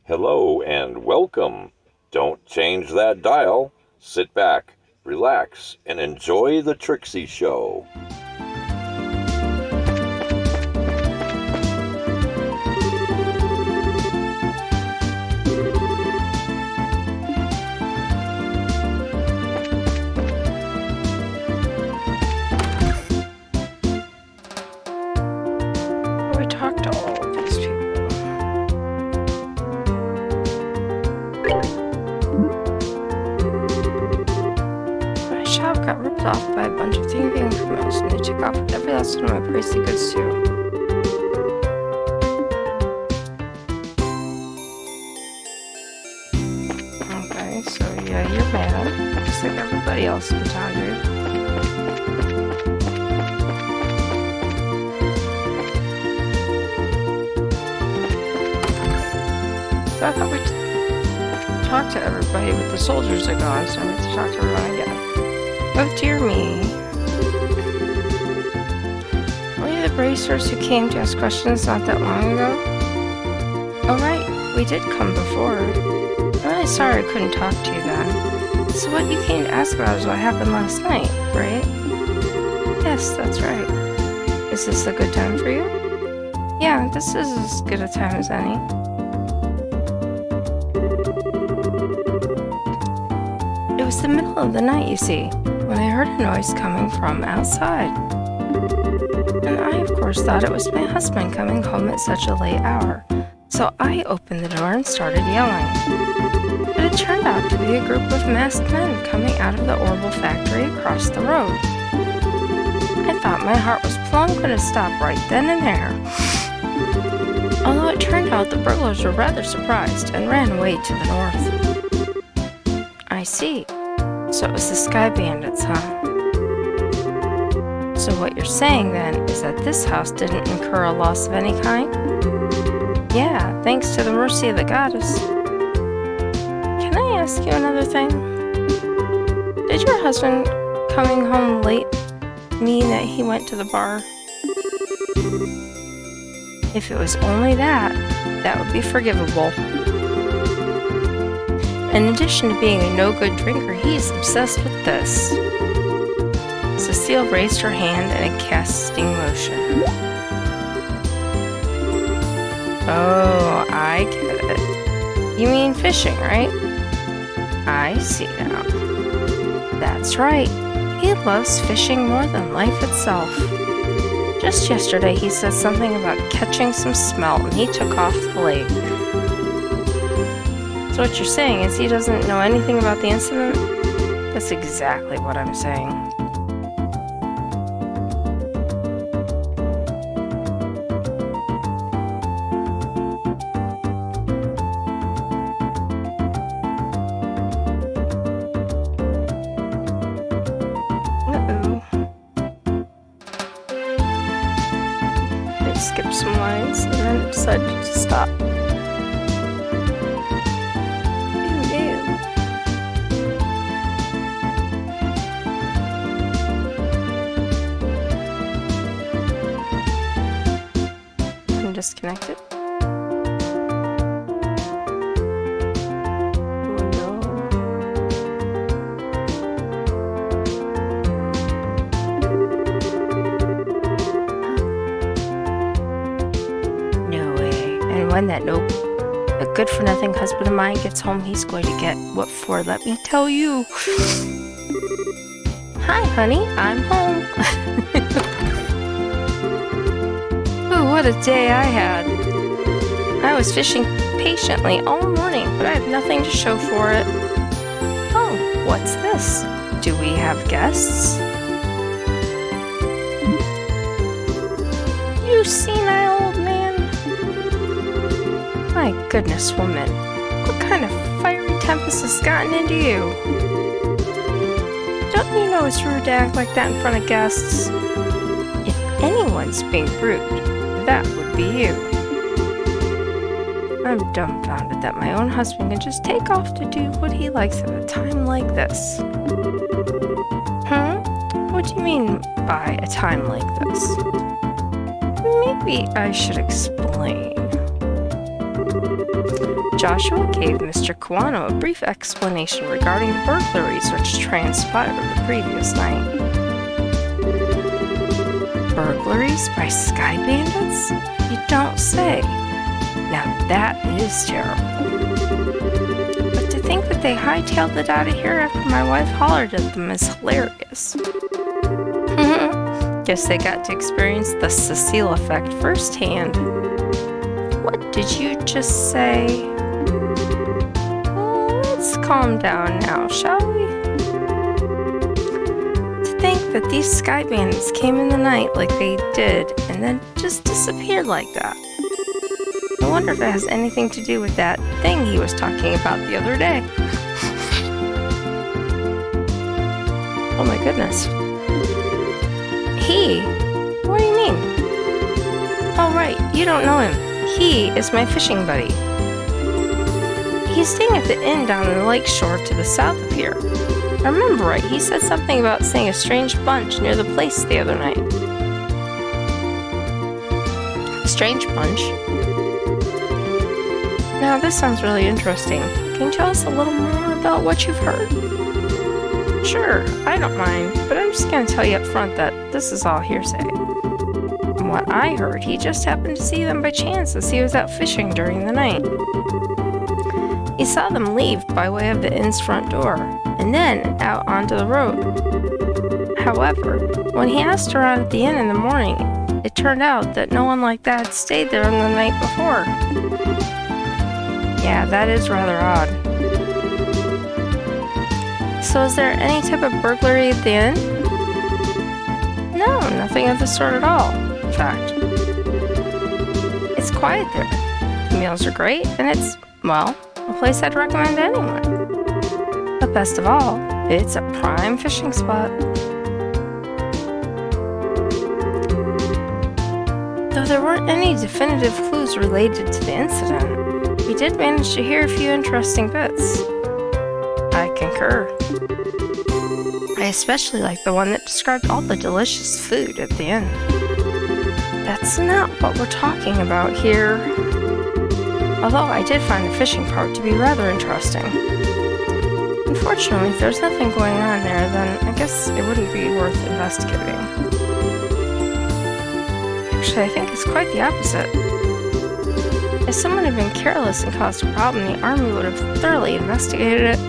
Hello and welcome. Don't change that dial. Sit back, relax, and enjoy the Trixie Show. We talked to all of these people. My shop got ripped off by a bunch of thieving criminals, and they took off with every last one of my pricey goods too. Okay, so yeah, you're mad, just like everybody else in town, dude. So I thought we'd talk to everybody, but the soldiers are gone, so I'm going to talk to everyone again. Oh dear me. Were you the bracers who came to ask questions not that long ago? Oh right, we did come before. I'm really sorry I couldn't talk to you then. So what you came to ask about is what happened last night, right? Yes, that's right. Is this a good time for you? Yeah, this is as good a time as any. It was the middle of the night, you see, when I heard a noise coming from outside. And I, of course, thought it was my husband coming home at such a late hour. So I opened the door and started yelling. But it turned out to be a group of masked men coming out of the Orbital factory across the road. I thought my heart was plumb going to stop right then and there. Although it turned out the burglars were rather surprised and ran away to the north. I see. So it was the Sky Bandits, huh? So what you're saying then is that this house didn't incur a loss of any kind? Yeah, thanks to the mercy of the goddess. Can I ask you another thing? Did your husband coming home late mean that he went to the bar? If it was only that, that would be forgivable. In addition to being a no-good drinker, he's obsessed with this. Cecile raised her hand in a casting motion. Oh, I get it. You mean fishing, right? I see now. That's right. He loves fishing more than life itself. Just yesterday he said something about catching some smelt and he took off the lake. So what you're saying is he doesn't know anything about the incident? That's exactly what I'm saying. Uh-oh. I skipped some lines and then decided to stop. Disconnected. Oh no. No way. And when that a good-for-nothing husband of mine gets home, he's going to get what for, let me tell you. Hi, honey, I'm home. What a day I had. I was fishing patiently all morning, but I have nothing to show for it. Oh, what's this? Do we have guests? You senile old man. My goodness, woman. What kind of fiery tempest has gotten into you? Don't you know it's rude to act like that in front of guests? If anyone's being rude, that would be you. I'm dumbfounded that my own husband can just take off to do what he likes at a time like this. What do you mean by a time like this? Maybe I should explain. Joshua gave Mr. Kawano a brief explanation regarding the burglaries which transpired the previous night. Burglaries by sky bandits? You don't say. Now that is terrible. But to think that they hightailed it out of here after my wife hollered at them is hilarious. Guess they got to experience the Cecile effect firsthand. What did you just say? Let's calm down now, shall we? To think that these sky bandits came in the night like they did and then just disappeared like that. I wonder if it has anything to do with that thing he was talking about the other day. Oh my goodness. He? What do you mean? Oh right, you don't know him. He is my fishing buddy. He's staying at the inn down in the lake shore to the south of here. I remember right, he said something about seeing a strange bunch near the place the other night. A strange bunch? Now this sounds really interesting. Can you tell us a little more about what you've heard? Sure, I don't mind, but I'm just going to tell you up front that this is all hearsay. From what I heard, he just happened to see them by chance as he was out fishing during the night. He saw them leave by way of the inn's front door, and then out onto the road. However, when he asked around at the inn in the morning, it turned out that no one like that had stayed there on the night before. Yeah, that is rather odd. So is there any type of burglary at the inn? No, nothing of the sort at all, in fact. It's quiet there. The meals are great, and it's, well, a place I'd recommend to anyone. But best of all, it's a prime fishing spot. Though there weren't any definitive clues related to the incident, we did manage to hear a few interesting bits. I concur. I especially like the one that described all the delicious food at the inn. That's not what we're talking about here. Although I did find the fishing part to be rather interesting. Unfortunately, if there's nothing going on there, then I guess it wouldn't be worth investigating. Actually, I think it's quite the opposite. If someone had been careless and caused a problem, the army would have thoroughly investigated it.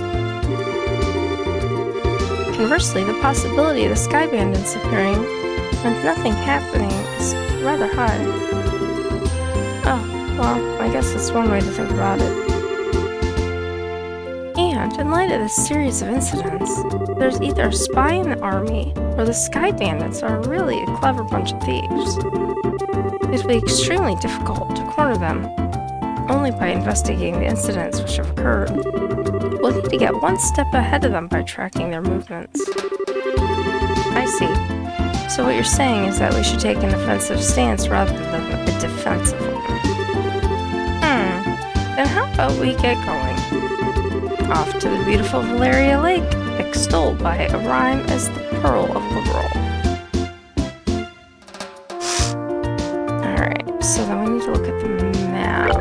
Conversely, the possibility of the sky bandits appearing with nothing happening is rather high. Oh, well, I guess that's one way to think about it. And in light of this series of incidents, there's either a spy in the army or the sky bandits are really a clever bunch of thieves. It would be extremely difficult to corner them, only by investigating the incidents which have occurred. We'll need to get one step ahead of them by tracking their movements. I see. So what you're saying is that we should take an offensive stance rather than a defensive one. Then how about we get going? Off to the beautiful Valeria Lake, extolled by a rhyme as the Pearl of Liberal. Alright, so then we need to look at the map.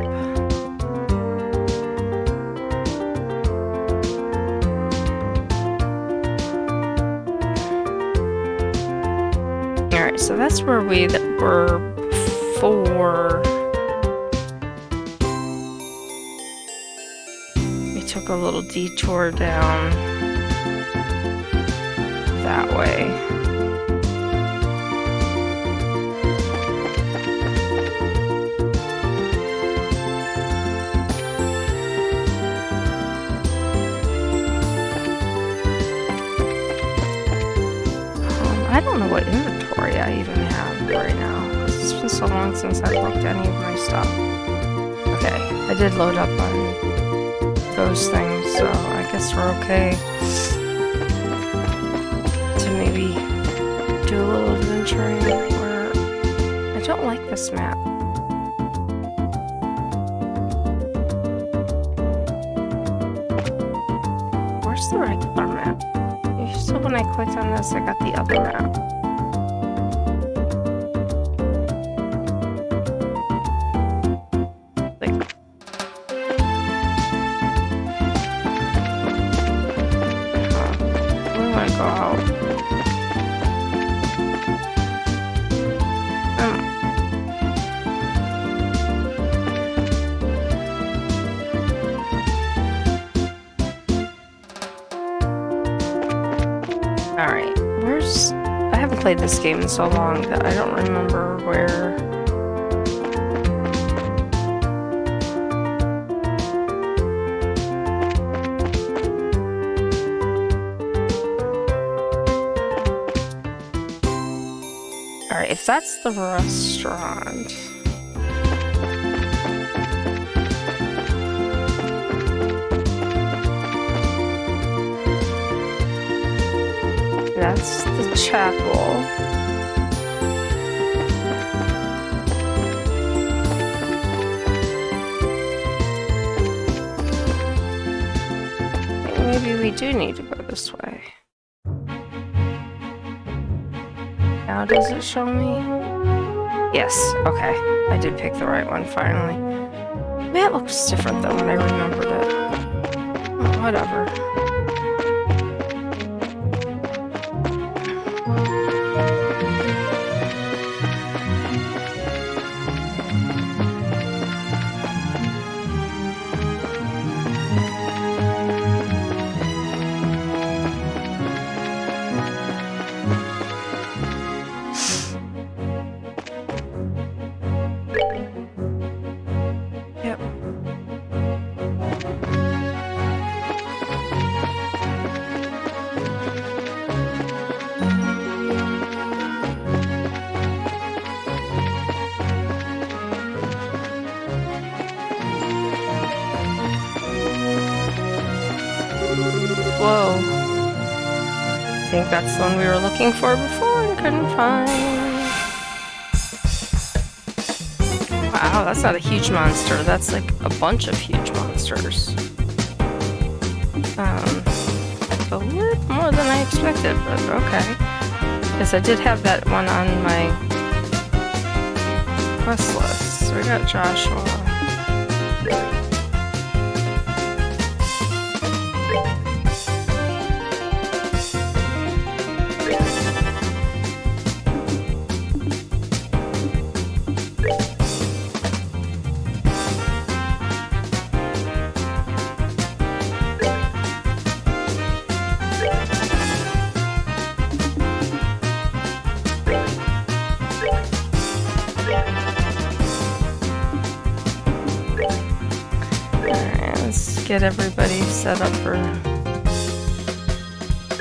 Alright, so that's where we were before. We took a little detour down that way. I don't know what inventory I even have right now, because it's been so long since I've looked at any of my stuff. Okay, I did load up on those things, so I guess we're okay to maybe do a little adventuring where I don't like this map. Where's the regular map? So when I clicked on this, I got the other map. played this game so long that I don't remember where. Alright, if that's the restaurant. That's the chapel. Maybe we do need to go this way. Now does it show me? Yes, okay. I did pick the right one finally. Man, it looks different than when I remembered it. Oh, whatever. Whoa. I think that's the one we were looking for before and couldn't find. Wow, that's not a huge monster. That's like a bunch of huge monsters. A little more than I expected, but okay. Because I did have that one on my quest list. So we got Joshua. Get everybody set up for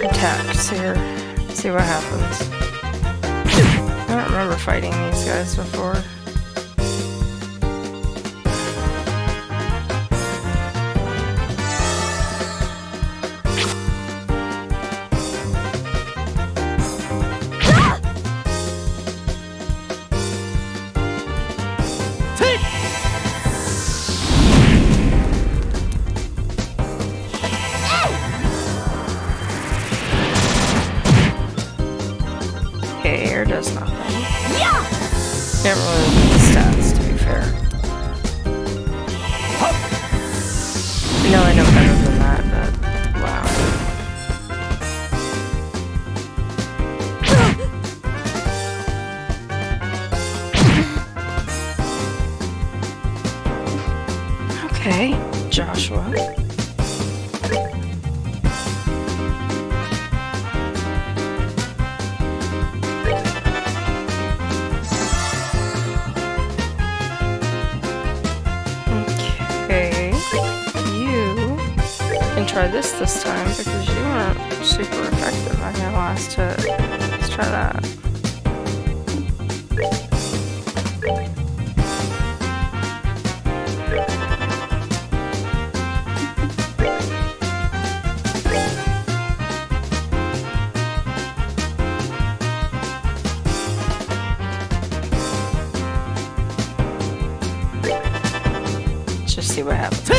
attacks here. See what happens. I don't remember fighting these guys before. Does nothing. Never really look at the stats, to be fair. I know better than that, but wow. Okay, Joshua. Try this time because you weren't super effective on your last hit. Let's try that. Let's just see what happens.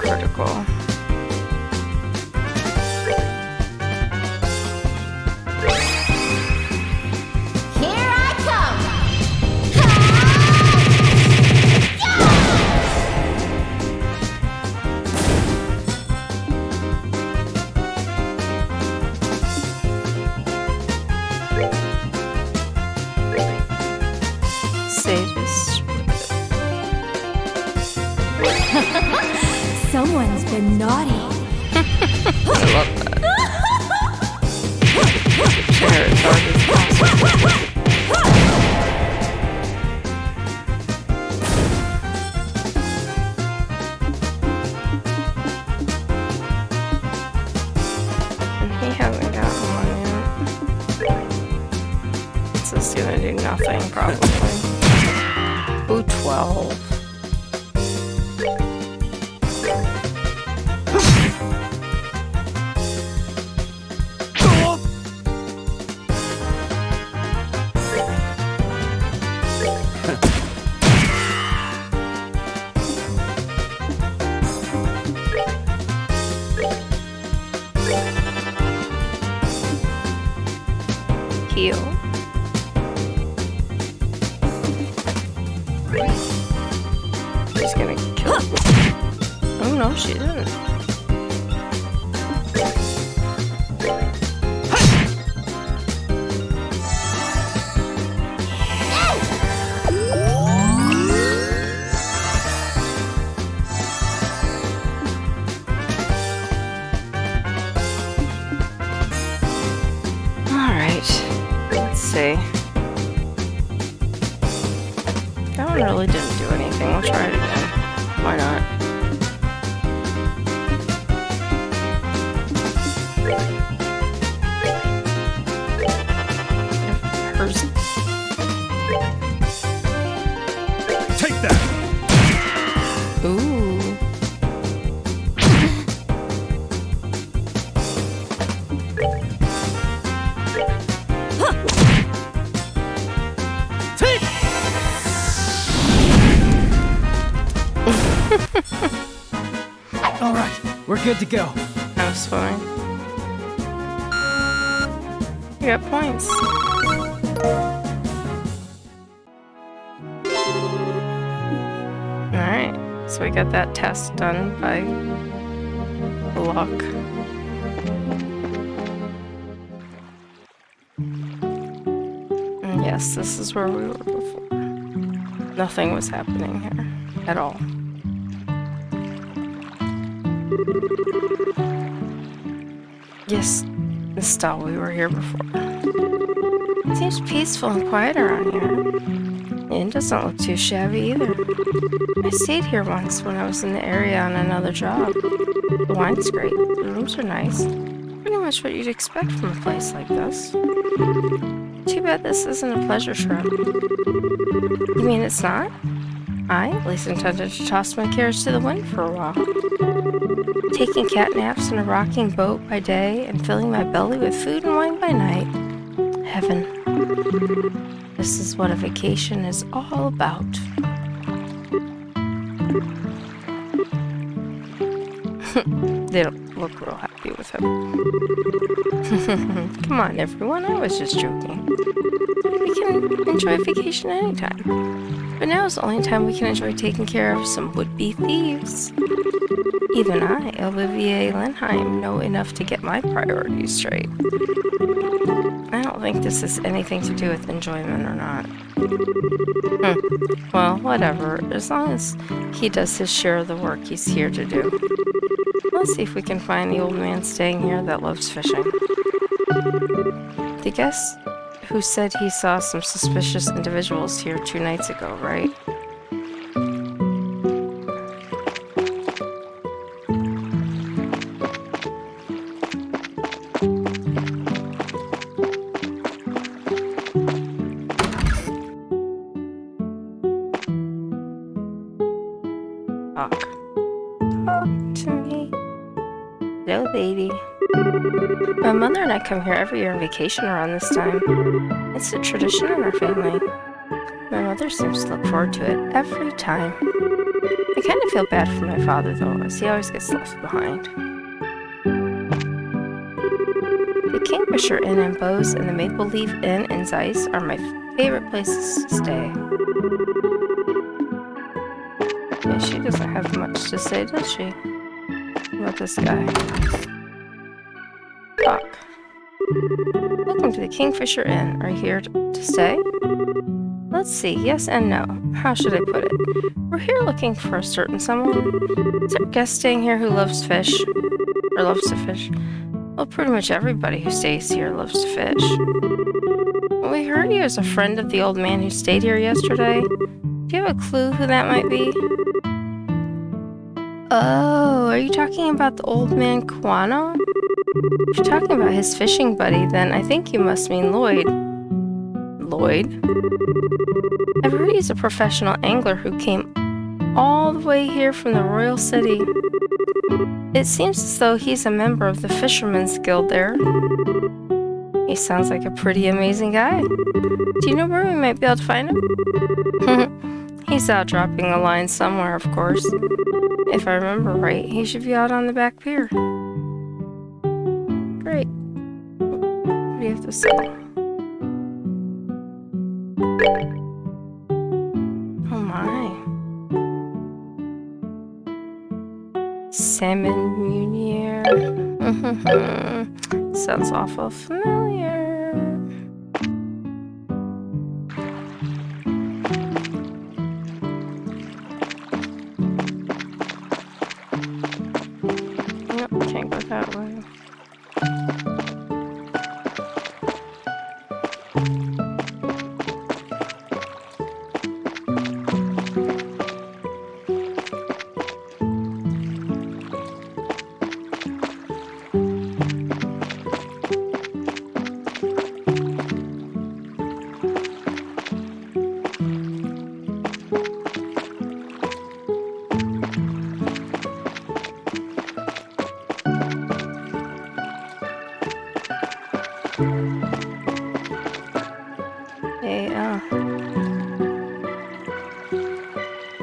critical. Here I come! Sadist. Someone's been naughty. I love that. Chair as hard as possible. He hasn't gotten one yet. This is gonna do nothing, probably. Ooh, 12. Heal. She's gonna kill me. Oh no, she didn't. Let's see. That one really didn't do anything. We'll try it again. Why not? Hers. Take that! Ooh. All right, we're good to go. That was fine. You got points. Alright, so we got that test done by luck. And yes, this is where we were before. Nothing was happening here at all. Yes, this stall we were here before. It seems peaceful and quiet around here. The inn doesn't look too shabby either. I stayed here once when I was in the area on another job. The wine's great, the rooms are nice. Pretty much what you'd expect from a place like this. Too bad this isn't a pleasure trip. You mean it's not? I at least intended to toss my cares to the wind for a while. Taking cat naps in a rocking boat by day and filling my belly with food and wine by night. Heaven. This is what a vacation is all about. They don't look real happy with him. Come on, everyone, I was just joking. We can enjoy vacation anytime. But now is the only time we can enjoy taking care of some would-be thieves. Even I, Olivier Lenheim, know enough to get my priorities straight. I don't think this has anything to do with enjoyment or not. Well, whatever. As long as he does his share of the work he's here to do. Let's see if we can find the old man staying here that loves fishing. The guest who said he saw some suspicious individuals here 2 nights ago, right? Talk to me. Hello, baby. My mother and I come here every year on vacation around this time. It's a tradition in our family. My mother seems to look forward to it every time. I kind of feel bad for my father, though, as he always gets left behind. The Kingfisher Inn in Bose and the Maple Leaf Inn in Zeiss are my favorite places to stay. Yeah, she doesn't have much to say, does she? About this guy. Talk. Welcome to the Kingfisher Inn. Are you here to stay? Let's see, yes and no. How should I put it? We're here looking for a certain someone. Is there a guest staying here who loves fish? Or loves to fish? Well, pretty much everybody who stays here loves to fish. Well, we heard he was a friend of the old man who stayed here yesterday. Do you have a clue who that might be? Oh, are you talking about the old man Kuano? If you're talking about his fishing buddy, then I think you must mean Lloyd. Lloyd? I've heard he's a professional angler who came all the way here from the royal city. It seems as though he's a member of the Fishermen's Guild there. He sounds like a pretty amazing guy. Do you know where we might be able to find him? He's out dropping a line somewhere, of course. If I remember right, he should be out on the back pier. Great. What do you have to say? Oh my. Salmon Munier. Sounds awful familiar. Nope, can't go that way.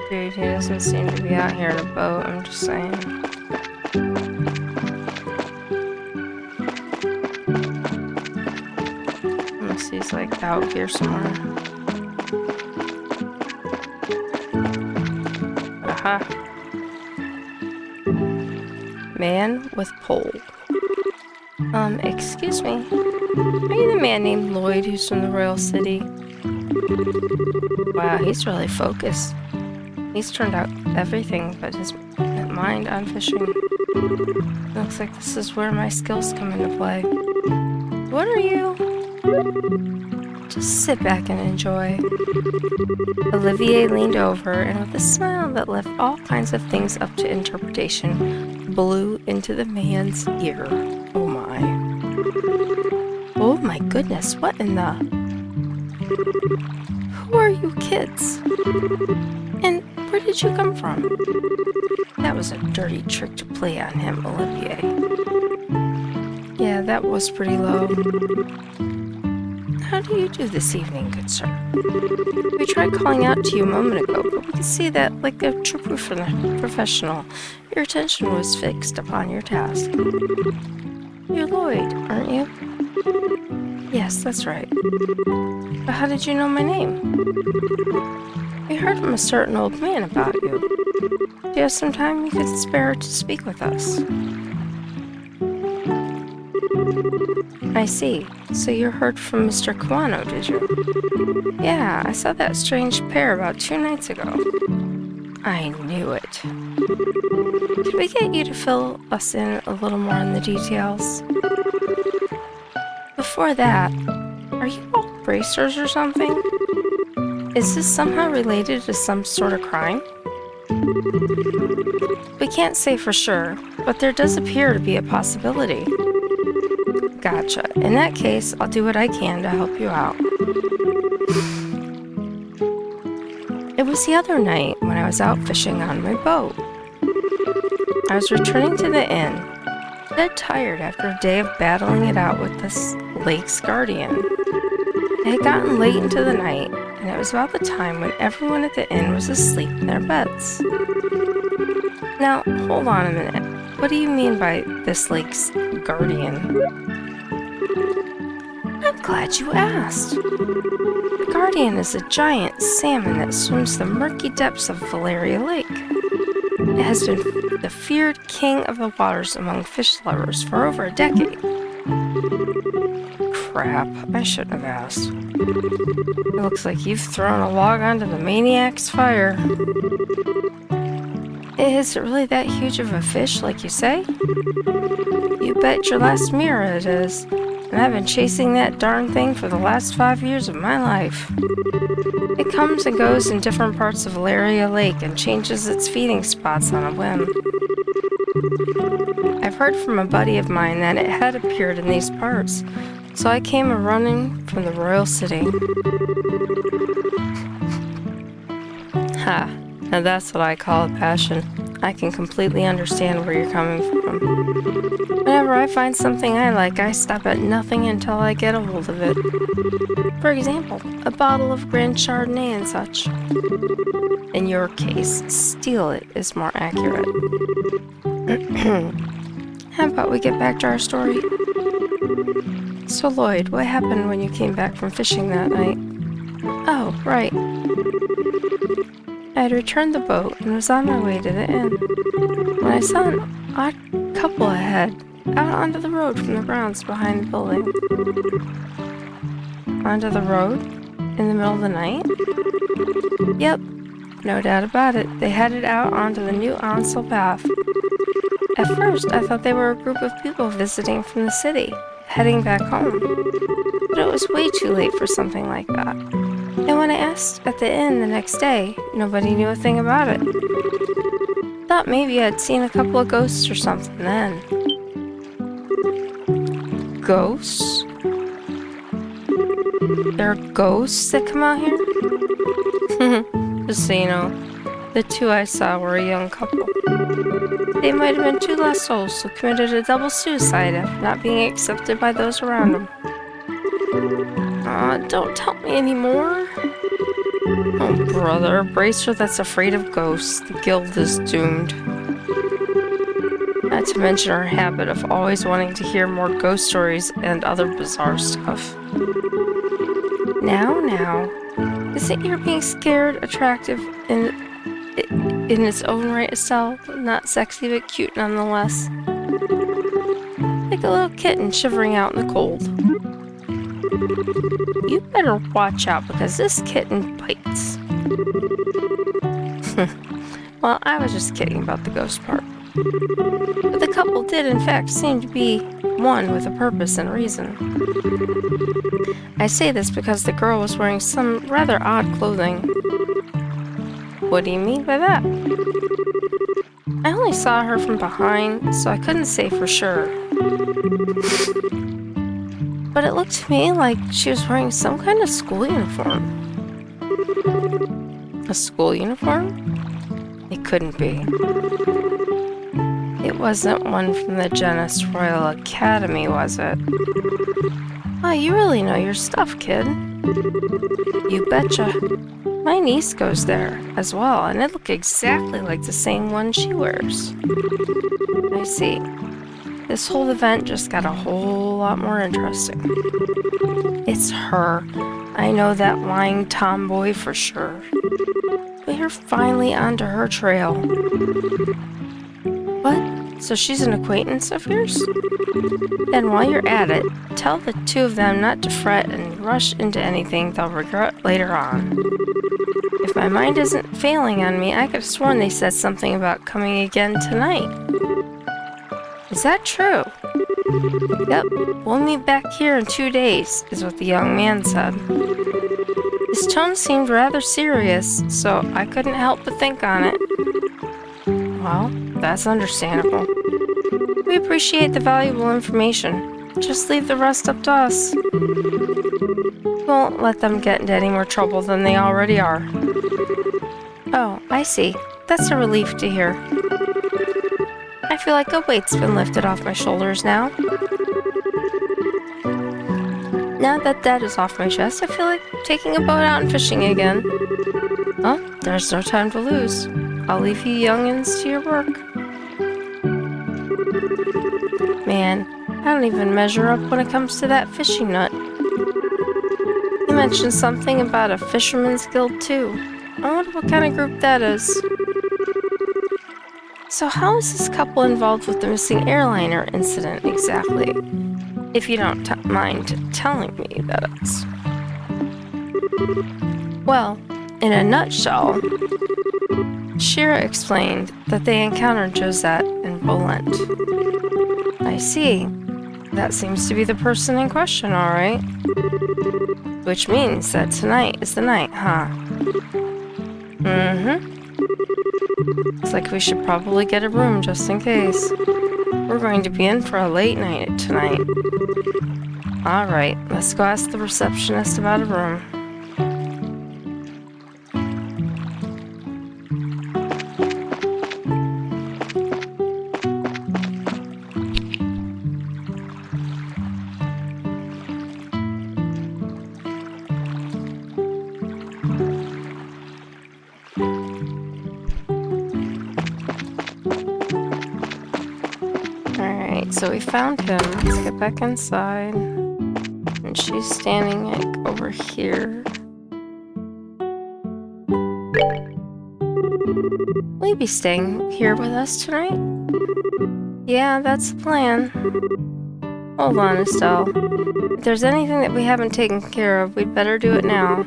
Dude, he doesn't seem to be out here in a boat, I'm just saying. Unless he's like out here somewhere. Aha. Man with pole. Excuse me. Are you the man named Lloyd who's from the Royal City? Wow, he's really focused. He's turned out everything but his mind on fishing. Looks like this is where my skills come into play. What are you? Just sit back and enjoy. Olivier leaned over and with a smile that left all kinds of things up to interpretation, blew into the man's ear. Oh my. Oh my goodness, what in the... Who are you kids? And where did you come from? That was a dirty trick to play on him, Olivier. Yeah, that was pretty low. How do you do this evening, good sir? We tried calling out to you a moment ago, but we could see that, like a true professional, your attention was fixed upon your task. You're Lloyd, aren't you? Yes, that's right. But how did you know my name? We heard from a certain old man about you. Do you have some time you could spare to speak with us? I see. So you heard from Mr. Kuano, did you? Yeah, I saw that strange pair about 2 nights ago. I knew it. Could we get you to fill us in a little more on the details? Before that, are you all bracers or something? Is this somehow related to some sort of crime? We can't say for sure, but there does appear to be a possibility. Gotcha. In that case, I'll do what I can to help you out. It was the other night when I was out fishing on my boat. I was returning to the inn, dead tired after a day of battling it out with this lake's guardian. It had gotten late into the night, and and it was about the time when everyone at the inn was asleep in their beds. Now, hold on a minute. What do you mean by this lake's guardian? I'm glad you asked. The guardian is a giant salmon that swims the murky depths of Valeria Lake. It has been the feared king of the waters among fish lovers for over a decade. Crap, I shouldn't have asked. It looks like you've thrown a log onto the maniac's fire. Is it really that huge of a fish, like you say? You bet your last mirror it is, and I've been chasing that darn thing for the last 5 years of my life. It comes and goes in different parts of Valeria Lake and changes its feeding spots on a whim. I've heard from a buddy of mine that it had appeared in these parts, so I came a-running from the royal city. Ha, now that's what I call a passion. I can completely understand where you're coming from. Whenever I find something I like, I stop at nothing until I get a hold of it. For example, a bottle of Grand Chardonnay and such. In your case, steal it is more accurate. How about we get back to our story? So Lloyd, what happened when you came back from fishing that night? Oh, right. I had returned the boat and was on my way to the inn when I saw an odd couple ahead, out onto the road from the grounds behind the building. Onto the road? In the middle of the night? Yep, no doubt about it. They headed out onto the new Onsel path. At first, I thought they were a group of people visiting from the city, heading back home. But it was way too late for something like that. And when I asked at the inn the next day, nobody knew a thing about it. Thought maybe I'd seen a couple of ghosts or something then. Ghosts? There are ghosts that come out here? Just so you know, the two I saw were a young couple. They might have been two lost souls who committed a double suicide after not being accepted by those around them. Don't tell me anymore. Oh, brother, a bracer that's afraid of ghosts. The guild is doomed. Not to mention our habit of always wanting to hear more ghost stories and other bizarre stuff. Now, isn't your being scared attractive in its own right, Estelle? Not sexy, but cute nonetheless. Like a little kitten shivering out in the cold. You better watch out because this kitten bites. Well, I was just kidding about the ghost part. But the couple did in fact seem to be one with a purpose and reason. I say this because the girl was wearing some rather odd clothing. What do you mean by that? I only saw her from behind, so I couldn't say for sure. But it looked to me like she was wearing some kind of school uniform. A school uniform? It couldn't be. It wasn't one from the Genus Royal Academy, was it? Oh, you really know your stuff, kid. You betcha. My niece goes there as well, and it looked exactly like the same one she wears. I see. This whole event just got a whole lot more interesting. It's her. I know that lying tomboy for sure. We're finally onto her trail. What? So she's an acquaintance of yours? Then while you're at it, tell the two of them not to fret and rush into anything they'll regret later on. If my mind isn't failing on me, I could have sworn they said something about coming again tonight. Is that true? Yep, we'll meet back here in 2 days, is what the young man said. His tone seemed rather serious, so I couldn't help but think on it. Well, that's understandable. We appreciate the valuable information. Just leave the rest up to us. We won't let them get into any more trouble than they already are. Oh, I see. That's a relief to hear. I feel like a weight's been lifted off my shoulders now. Now that that is off my chest, I feel like taking a boat out and fishing again. Well, there's no time to lose. I'll leave you youngins to your work. Man, I don't even measure up when it comes to that fishing nut. You mentioned something about a fisherman's guild too. I wonder what kind of group that is. So how is this couple involved with the missing airliner incident exactly? If you don't mind telling me, that is. Well, in a nutshell, Shira explained that they encountered Josette and Bolent. I see. That seems to be the person in question, alright. Which means that tonight is the night, huh? Looks like we should probably get a room just in case. We're going to be in for a late night tonight. Alright, let's go ask the receptionist about a room. So we found him. Let's get back inside. And she's standing like over here. Will you be staying here with us tonight? Yeah, that's the plan. Hold on, Estelle. If there's anything that we haven't taken care of, we'd better do it now.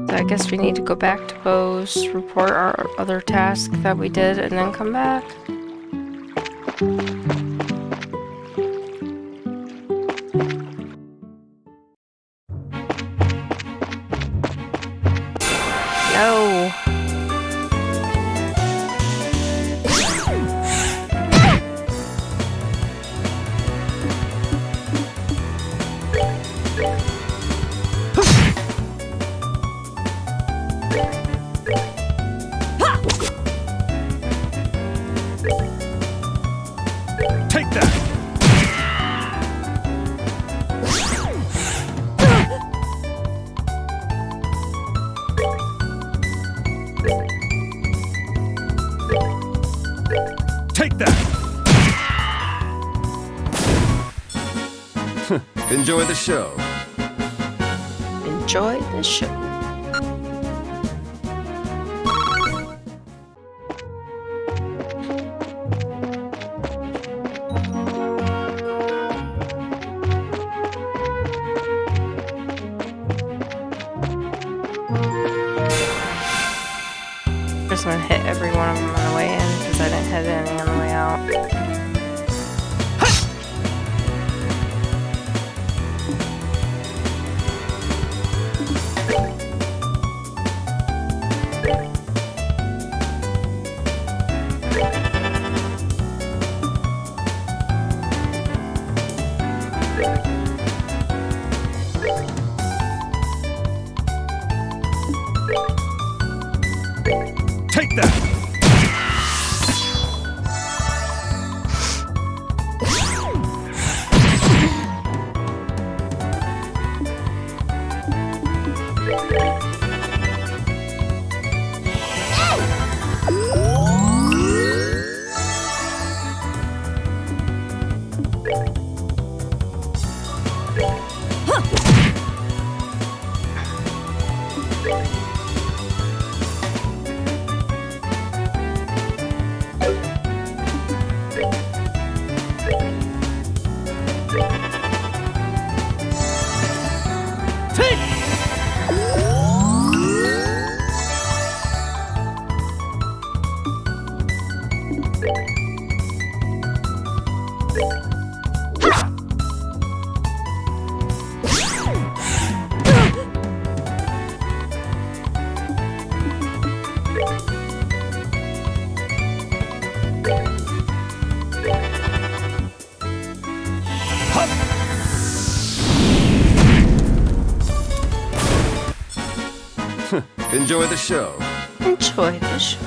So I guess we need to go back to Bose, report our other task that we did, and then come back. No. Take that! Take that! Enjoy the show. Enjoy the show. Just gonna hit every one of them on the way in because I didn't hit any on the way out. Take that! Enjoy the show. Enjoy the show.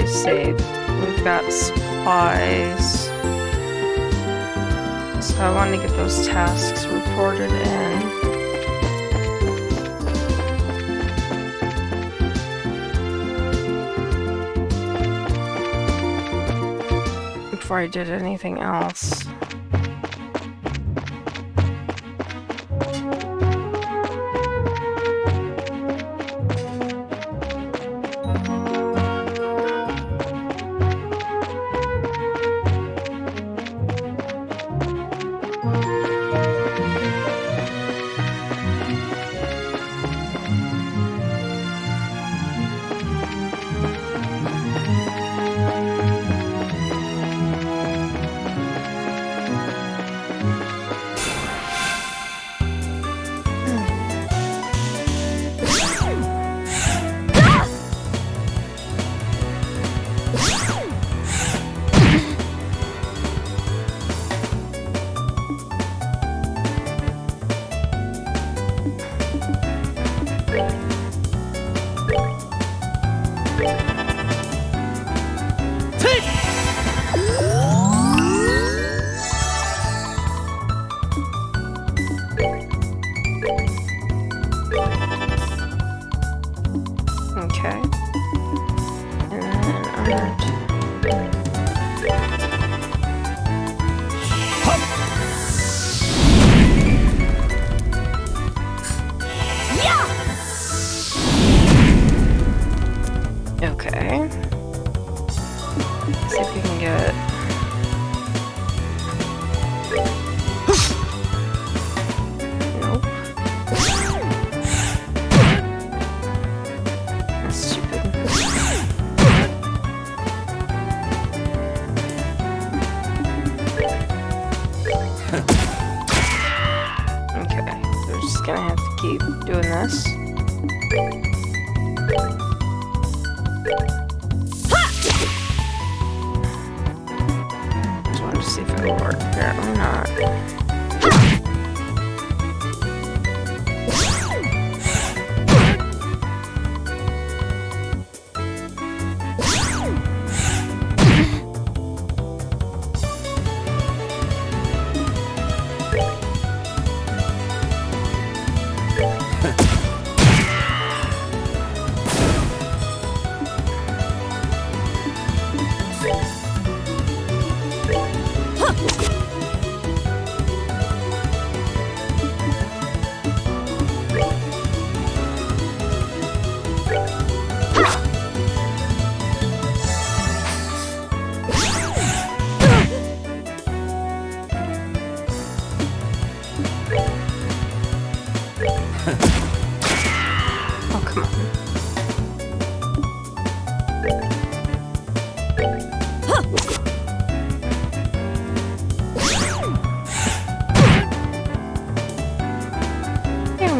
Save. We've got supplies. So I want to get those tasks reported in. Before I did anything else.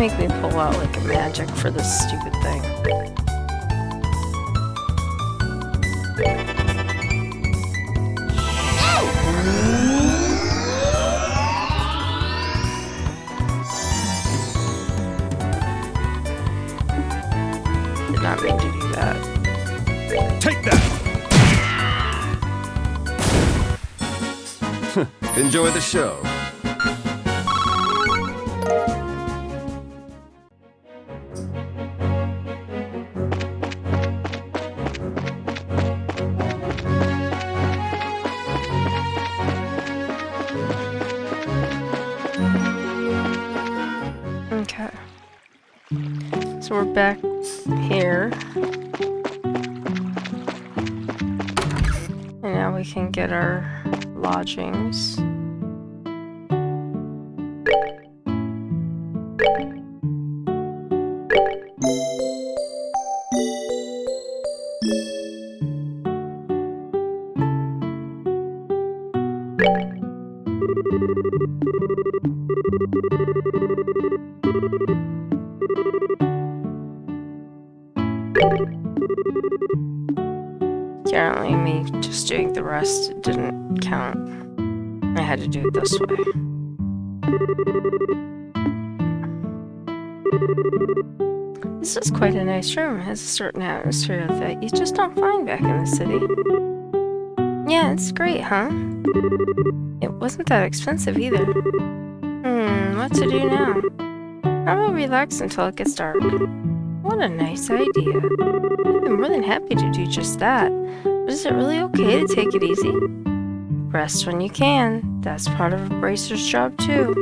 make me pull out like a magic for this stupid thing. Did not mean to do that. Take that! Enjoy the show. Okay. So we're back here. And now we can get our lodgings. Apparently me just doing the rest didn't count. I had to do it this way. This is quite a nice room. It has a certain atmosphere that you just don't find back in the city. Yeah, it's great, huh? It wasn't that expensive either. What to do now? I will relax until it gets dark. What a nice idea. I'd be more than happy to do just that. But is it really okay to take it easy? Rest when you can. That's part of a bracer's job too.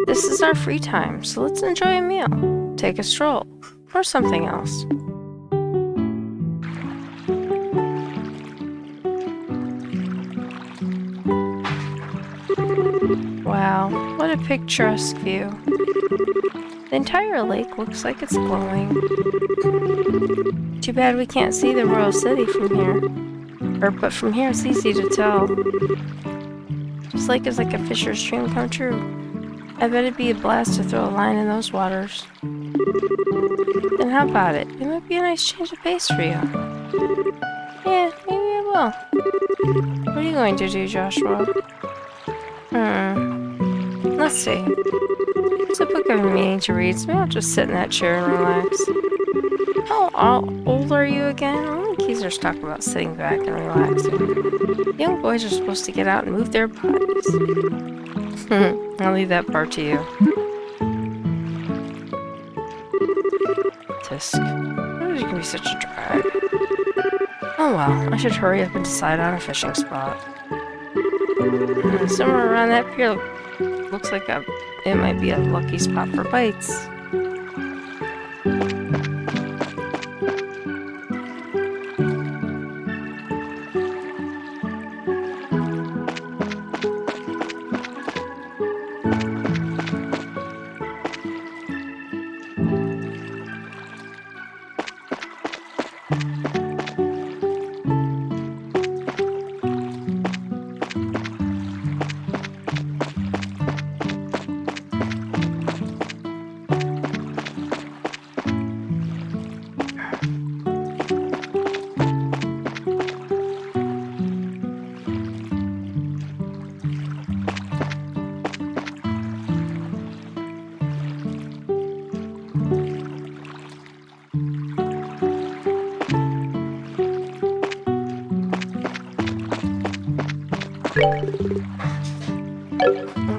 This is our free time, so let's enjoy a meal, take a stroll, or something else. Wow, what a picturesque view. The entire lake looks like it's glowing. Too bad we can't see the royal city from here. But from here it's easy to tell. This lake is like a fisher's dream come true. I bet it'd be a blast to throw a line in those waters. Then how about it? It might be a nice change of pace for you. Yeah, maybe I will. What are you going to do, Joshua? Let's see. There's a book I've been meaning to read, so maybe I'll just sit in that chair and relax. How old are you again? Only geezers talk about sitting back and relaxing. Young boys are supposed to get out and move their bodies. I'll leave that part to you. Tisk. Why is it gonna be such a drag? Oh well, I should hurry up and decide on a fishing spot. Somewhere around that pier looks like it might be a lucky spot for bites.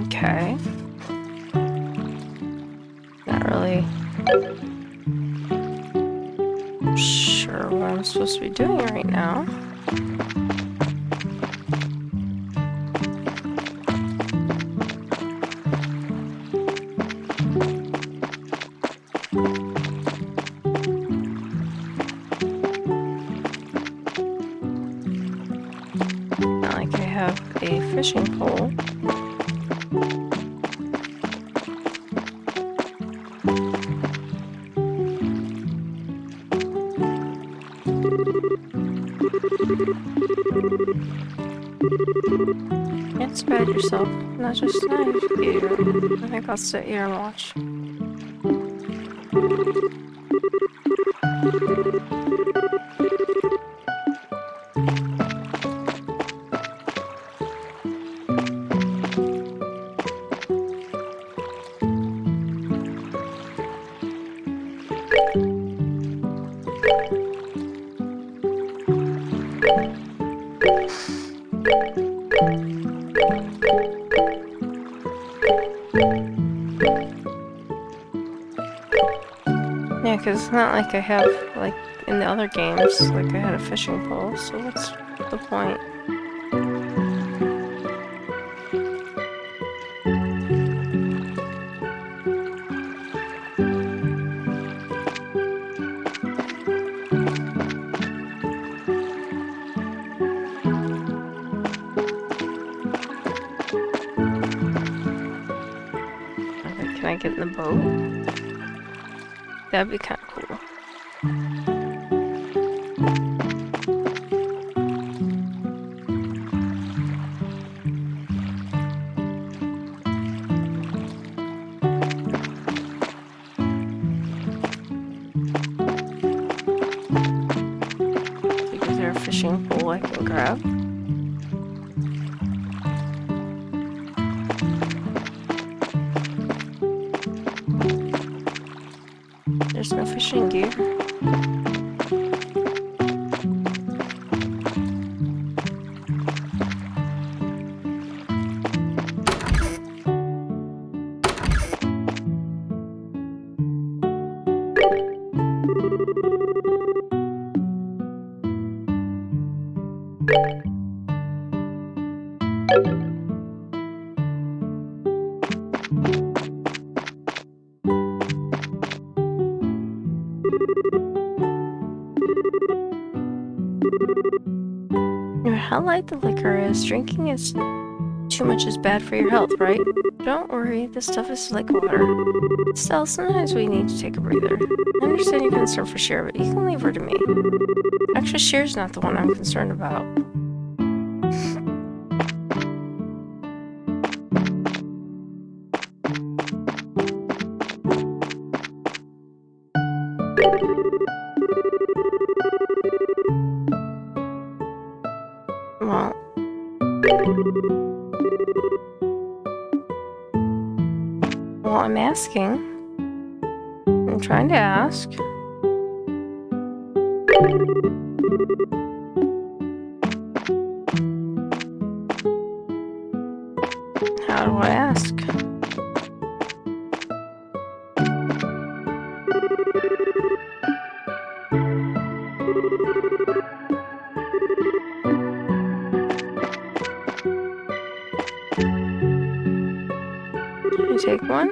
Okay. Not really sure what I'm supposed to be doing right now. Not like I have a fishing pole. Can't spread yourself. Not just knife here. I think I'll sit here and watch. Yeah, because it's not like I have, like, in the other games, like I had a fishing pole, so what's the point? Okay, can I get in the boat? That'd be kind of cool. Is there a fishing pole I can grab? There's no fishing gear. No matter how light the liquor is, drinking is too much is bad for your health, right? Don't worry, this stuff is like water. Still, sometimes we need to take a breather. I understand your concern for Cher, but you can leave her to me. Actually, Cher's not the one I'm concerned about. Well, I'm asking. I'm trying to ask. How do I ask? Can you take one?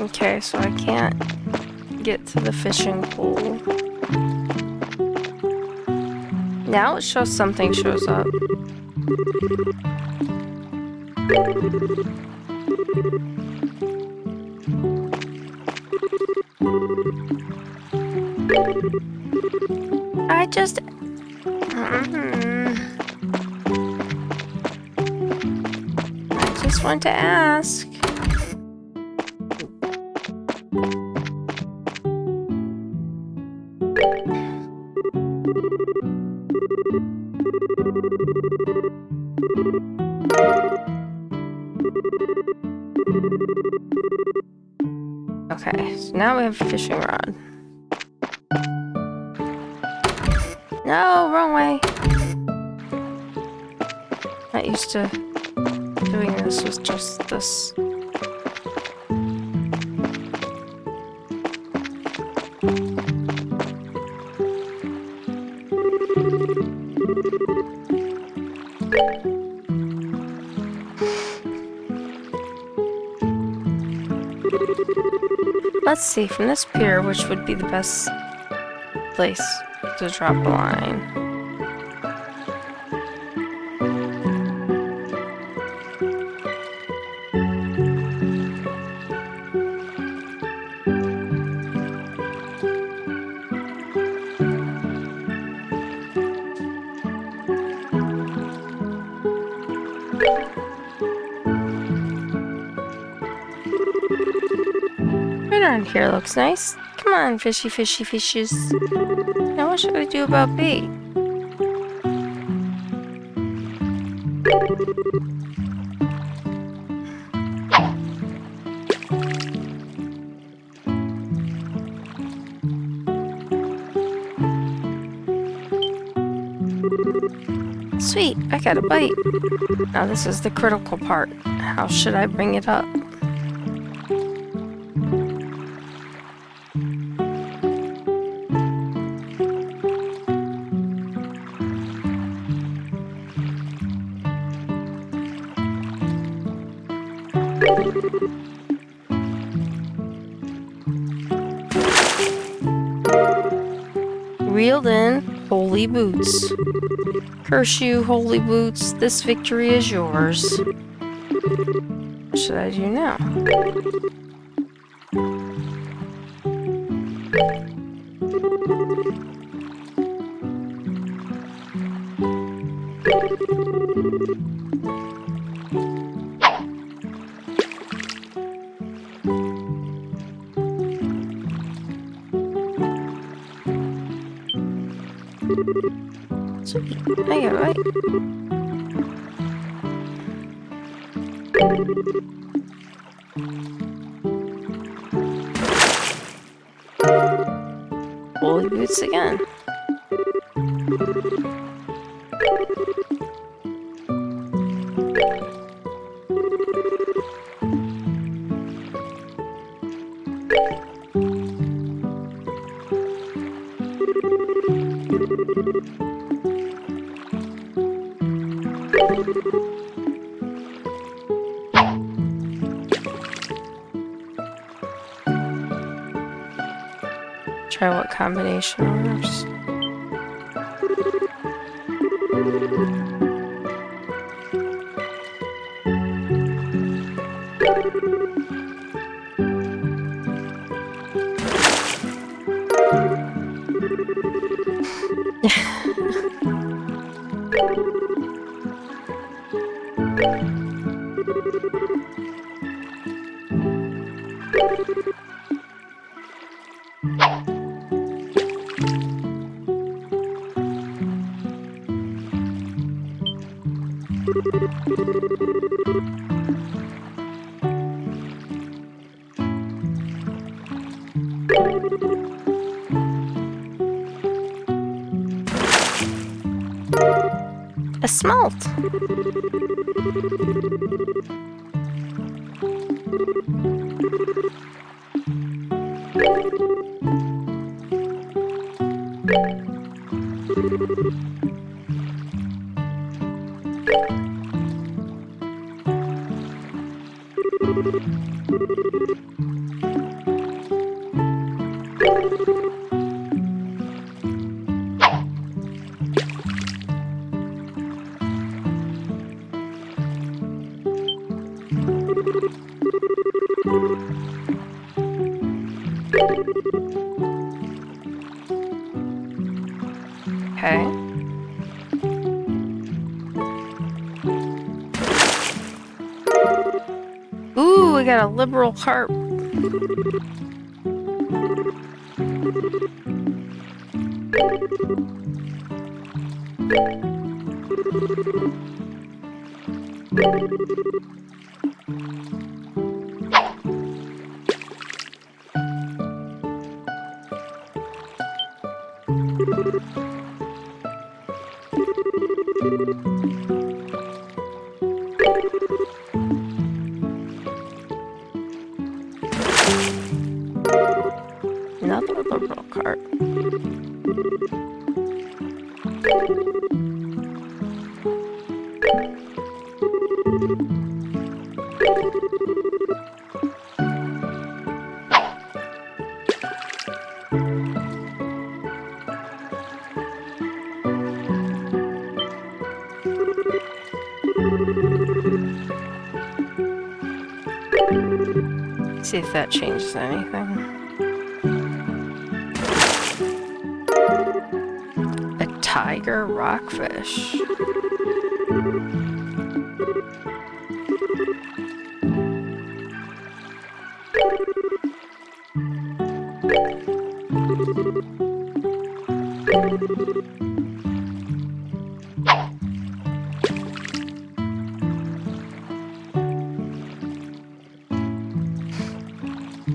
Okay, so I can't get to the fishing pool. Now it shows something shows up. I just want to ask. Okay, so now we have a fishing rod. No, wrong way. Not used to doing this with just this. Let's see, from this pier, which would be the best place to drop a line? Right around here looks nice. Come on, fishy, fishy, fishes. Now what should we do about bait? Sweet, I got a bite. Now this is the critical part. How should I bring it up? Reeled in, holy boots. Curse you, holy boots, this victory is yours. What should I do now? Sweet, I got it right. Holy boots again. Try what combination works. A smelt. Okay. Ooh, we got a liberal carp. a liberal cart. See if that changes anything. A tiger rockfish.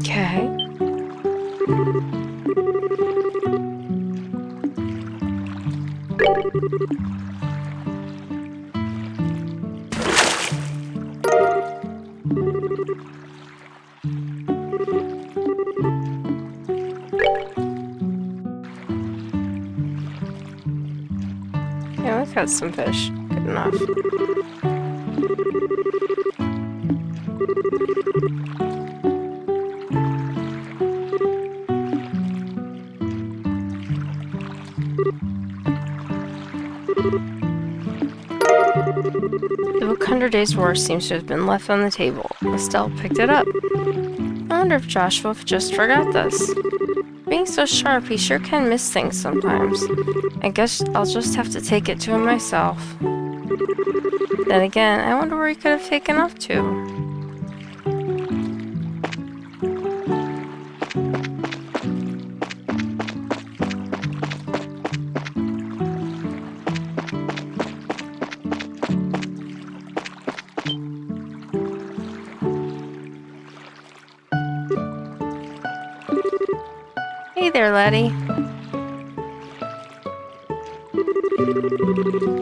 Okay. Yeah, we've got some fish. Good enough. The book 100 Days War seems to have been left on the table. Estelle picked it up. I wonder if Joshua just forgot this. Being so sharp, he sure can miss things sometimes. I guess I'll just have to take it to him myself. Then again, I wonder where he could have taken off to. Hey there, laddie.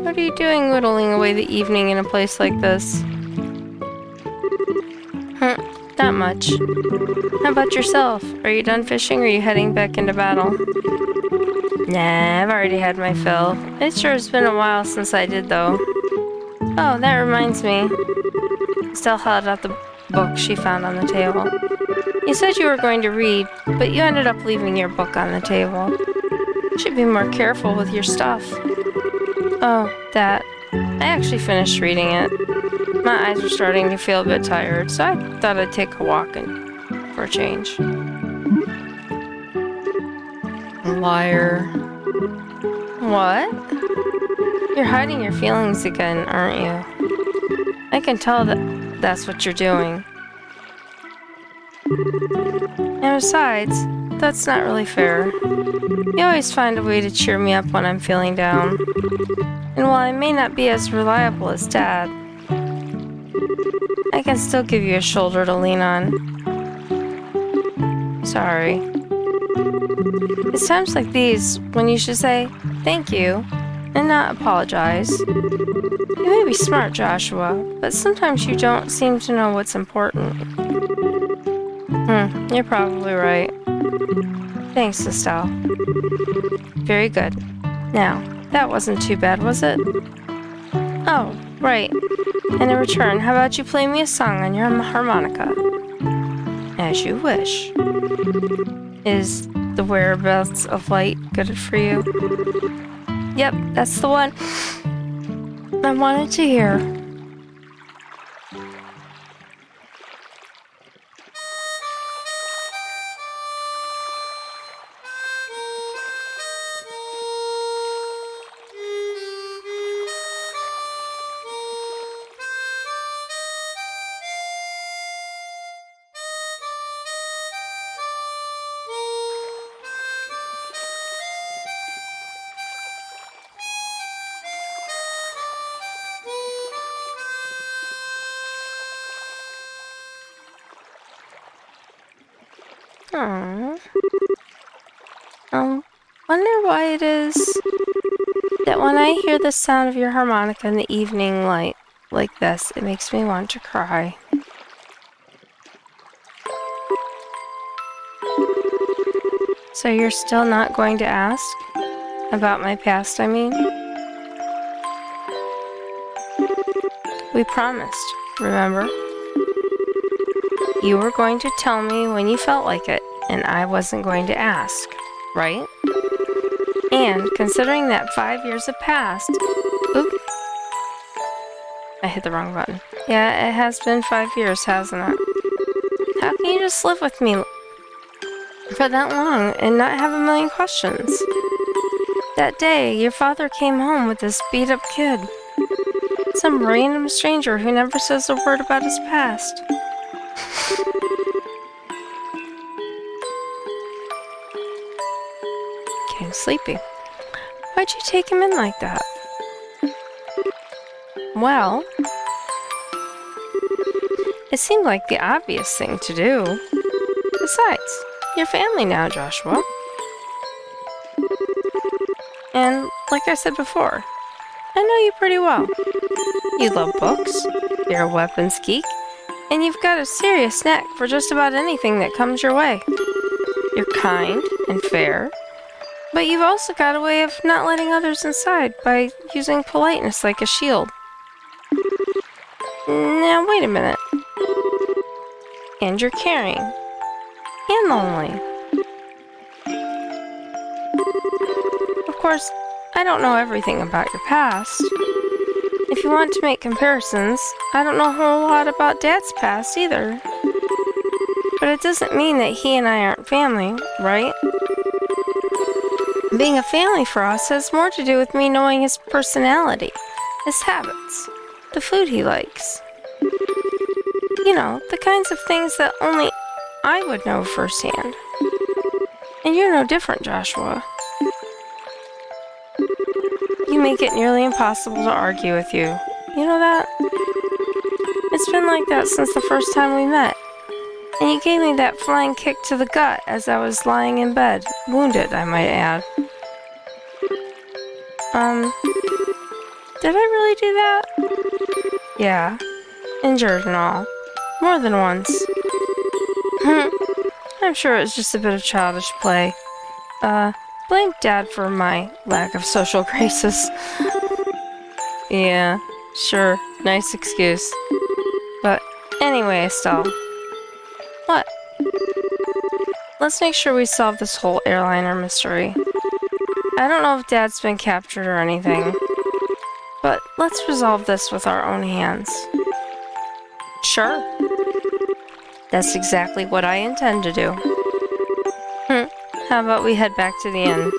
What are you doing whittling away the evening in a place like this? Not much. How about yourself? Are you done fishing or are you heading back into battle? Nah, I've already had my fill. It sure has been a while since I did, though. Oh, that reminds me. Estelle held out the book she found on the table. You said you were going to read, but you ended up leaving your book on the table. You should be more careful with your stuff. Oh, that. I actually finished reading it. My eyes were starting to feel a bit tired, so I thought I'd take a walk for a change. Liar. What? You're hiding your feelings again, aren't you? I can tell that that's what you're doing. And besides, that's not really fair. You always find a way to cheer me up when I'm feeling down. And while I may not be as reliable as Dad, I can still give you a shoulder to lean on. Sorry. It's times like these when you should say thank you and not apologize. You may be smart, Joshua, but sometimes you don't seem to know what's important. You're probably right. Thanks, Estelle. Very good. Now, that wasn't too bad, was it? Oh, right. And in return, how about you play me a song on your harmonica? As you wish. Is the whereabouts of light good for you? Yep, that's the one I wanted to hear. Aww. Wonder why it is that when I hear the sound of your harmonica in the evening light like this, it makes me want to cry. So you're still not going to ask? About my past, I mean? We promised, remember? You were going to tell me when you felt like it, and I wasn't going to ask, right? And considering that 5 years have passed... Oop! I hit the wrong button. Yeah, it has been 5 years, hasn't it? How can you just live with me for that long and not have a million questions? That day, your father came home with this beat-up kid. Some random stranger who never says a word about his past. Getting sleepy. Why'd you take him in like that? Well, it seemed like the obvious thing to do. Besides, you're family now, Joshua. And like I said before, I know you pretty well. You love books, you're a weapons geek, and you've got a serious knack for just about anything that comes your way. You're kind and fair, but you've also got a way of not letting others inside by using politeness like a shield. Now wait a minute. And you're caring. And lonely. Of course, I don't know everything about your past. If you want to make comparisons, I don't know a whole lot about Dad's past either. But it doesn't mean that he and I aren't family, right? Being a family for us has more to do with me knowing his personality, his habits, the food he likes. You know, the kinds of things that only I would know firsthand. And you're no different, Joshua. You make it nearly impossible to argue with you. You know that? It's been like that since the first time we met. And you gave me that flying kick to the gut as I was lying in bed, wounded, I might add. Did I really do that? Yeah, injured and all. More than once. I'm sure it was just a bit of childish play. Blame Dad for my lack of social graces. Yeah, sure, nice excuse. But anyway, Estelle. What? Let's make sure we solve this whole airliner mystery. I don't know if Dad's been captured or anything, but let's resolve this with our own hands. Sure. That's exactly what I intend to do. How about we head back to the inn?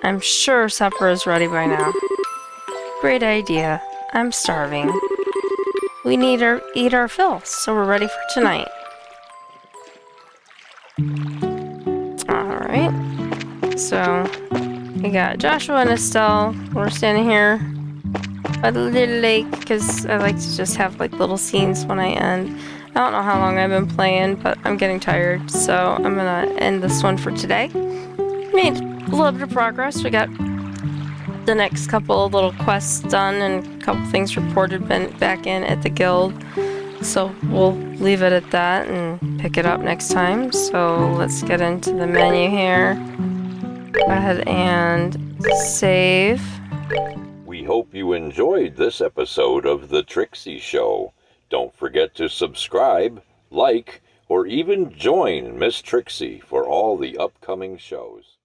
I'm sure supper is ready by now. Great idea. I'm starving. We need to eat our fill, so we're ready for tonight. Alright. So, we got Joshua and Estelle. We're standing here by the little lake, because I like to just have like little scenes when I end. I don't know how long I've been playing, but I'm getting tired, so I'm gonna end this one for today. Made a little bit of progress. We got the next couple of little quests done and a couple things reported back in at the guild. So we'll leave it at that and pick it up next time. So let's get into the menu here. Go ahead and save. We hope you enjoyed this episode of The Trixie Show. Don't forget to subscribe, like, or even join Miss Trixie for all the upcoming shows.